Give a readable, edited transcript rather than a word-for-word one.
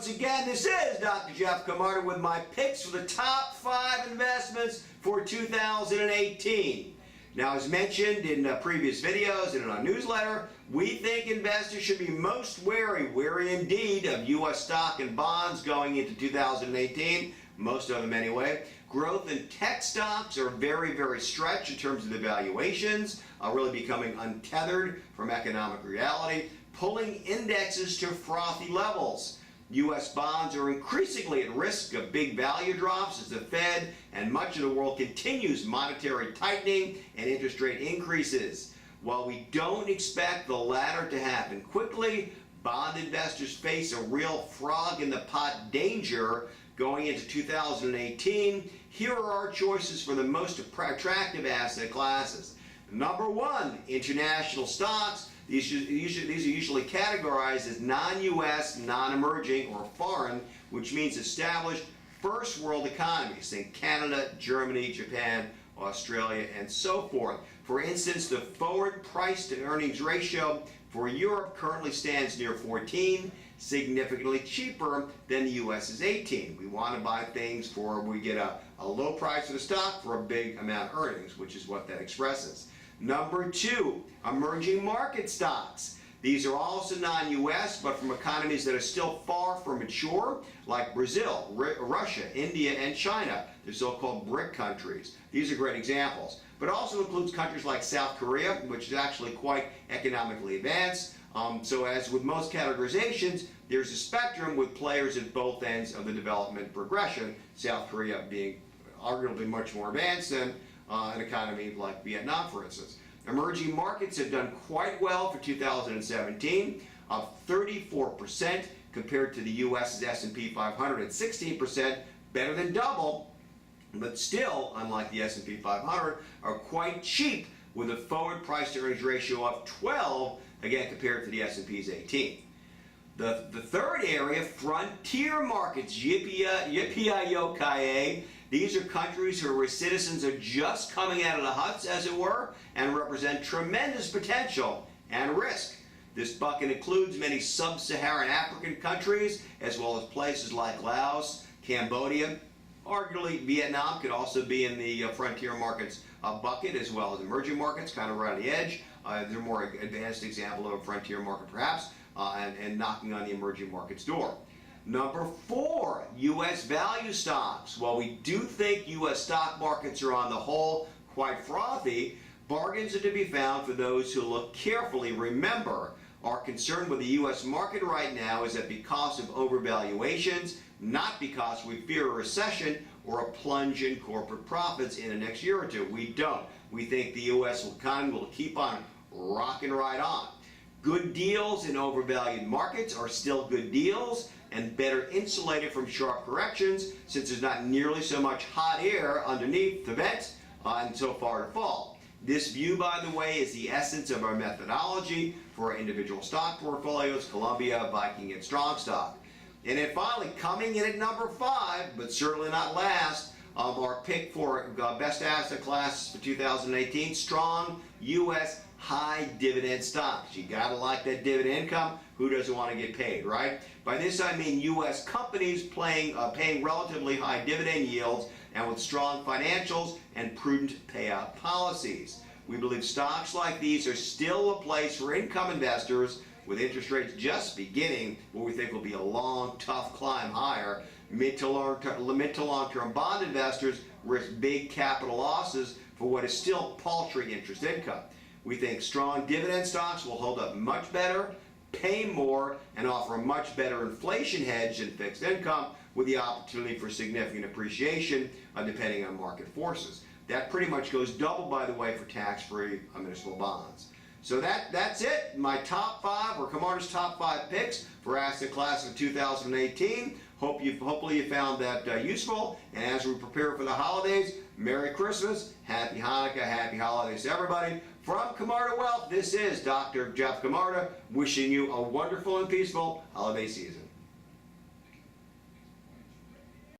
once again, this is Dr. Jeff Camarda with my picks for the top 5 investments for 2018. Now, as mentioned in previous videos and in our newsletter, we think investors should be most wary indeed of U.S. stock and bonds going into 2018, most of them anyway. Growth in tech stocks are very stretched in terms of the valuations, really becoming untethered from economic reality, pulling indexes to frothy levels. U.S. bonds are increasingly at risk of big value drops as the Fed and much of the world continues monetary tightening and interest rate increases. While we don't expect the latter to happen quickly, bond investors face a real frog in the pot danger going into 2018. Here are our choices for the most attractive asset classes. Number 1, international stocks. These are usually categorized as non-U.S., non-emerging, or foreign, which means established first world economies. Think Canada, Germany, Japan, Australia, and so forth. For instance, the forward price to earnings ratio for Europe currently stands near 14, significantly cheaper than the U.S.'s 18. We want to buy things we get a low price of the stock for a big amount of earnings, which is what that expresses. Number 2, emerging market stocks. These are also non-U.S., but from economies that are still far from mature, like Brazil, Russia, India, and China, the so-called BRIC countries. These are great examples. But it also includes countries like South Korea, which is actually quite economically advanced. So as with most categorizations, there's a spectrum with players at both ends of the development progression, South Korea being arguably much more advanced than an economy like Vietnam, for instance. Emerging markets have done quite well for 2017, up 34% compared to the U.S.'s S&P 500 at 16%, better than double, but still, unlike the S&P 500, are quite cheap with a forward price to earnings ratio of 12, again compared to the S&P's 18. The third area, frontier markets, yippee-yi-yo-ki-yay. These are countries where citizens are just coming out of the huts, as it were, and represent tremendous potential and risk. This bucket includes many sub-Saharan African countries, as well as places like Laos, Cambodia. Arguably, Vietnam could also be in the frontier markets bucket, as well as emerging markets, kind of right on the edge. They're a more advanced example of a frontier market, perhaps, and knocking on the emerging markets door. Number 4, U.S. value stocks. While we do think U.S. stock markets are on the whole quite frothy, bargains are to be found for those who look carefully. Remember, our concern with the U.S. market right now is that because of overvaluations, not because we fear a recession or a plunge in corporate profits in the next year or two. We don't. We think the U.S. economy will keep on rocking right on. Good deals in overvalued markets are still good deals and better insulated from sharp corrections since there's not nearly so much hot air underneath the vent and so far to fall. This view, by the way, is the essence of our methodology for our individual stock portfolios, Columbia, Viking, and Strong Stock. And then finally, coming in at number 5, but certainly not last, of our pick for best asset classes for 2018, strong U.S. high dividend stocks. You gotta like that dividend income. Who doesn't want to get paid, right? By this I mean U.S. companies paying relatively high dividend yields and with strong financials and prudent payout policies. We believe stocks like these are still a place for income investors with interest rates just beginning what we think will be a long, tough climb higher. Mid to long-term bond investors risk big capital losses for what is still paltry interest income. We think strong dividend stocks will hold up much better, pay more, and offer a much better inflation hedge than fixed income with the opportunity for significant appreciation depending on market forces. That pretty much goes double, by the way, for tax-free municipal bonds. So that's it. My top 5, or Camarda's top 5 picks for asset class of 2018. Hopefully you found that useful. And as we prepare for the holidays, Merry Christmas, Happy Hanukkah, Happy Holidays to everybody. From Camarda Wealth, this is Dr. Jeff Camarda wishing you a wonderful and peaceful holiday season.